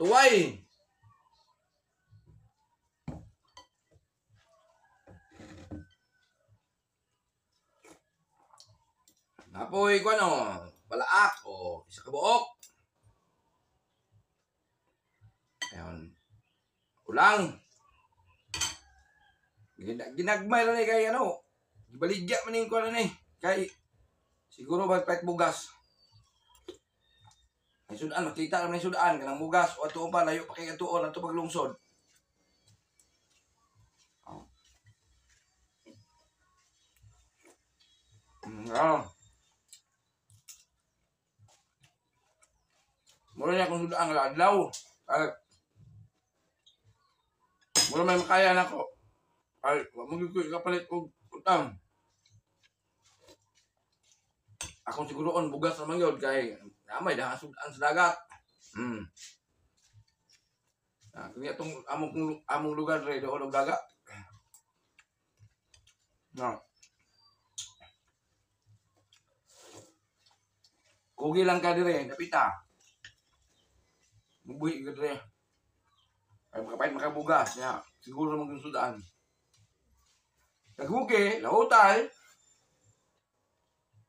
Tuway. Napoy ko ano, palaak o isa ka buok. Ayan. Ulang. Ginagmay na ni kay ano. Gibaligya man yung ko na ni. Kay siguro magpait bugas. Ay sudan, makita naman yung sudan. Kanang bugas. O ito pa, layo pa kay atuon. Ito paglungsod. Mula niya kung sudan ang adlaw. Mula may makaya na ko. Ay, magiging kapalit ko utang. Akong siguroon bugas naman yun kay namay dahil sudan sa dagat. Kung itong among lugar rin doon ang dagat. Kugi lang ka dire, napita. Mubuhi ka dire. Ay makapait makabugas niya. Siguro naman yung sudan. Naghugi, lautay.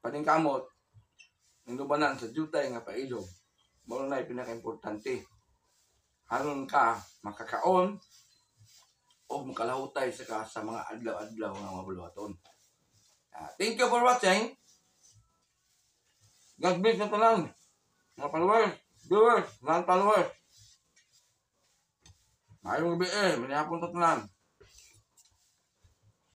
Paning kamot. Ang lubanan sa jutay nga pailog. Mula na yung pinaka-importante. Haron ka makakaon o makalahutay sa mga adlaw-adlaw nga mga buluhaton. Thank you for watching. God bless na tanan. Mga followers, viewers, non-followers. Mayong gabi minihapon sa tanan.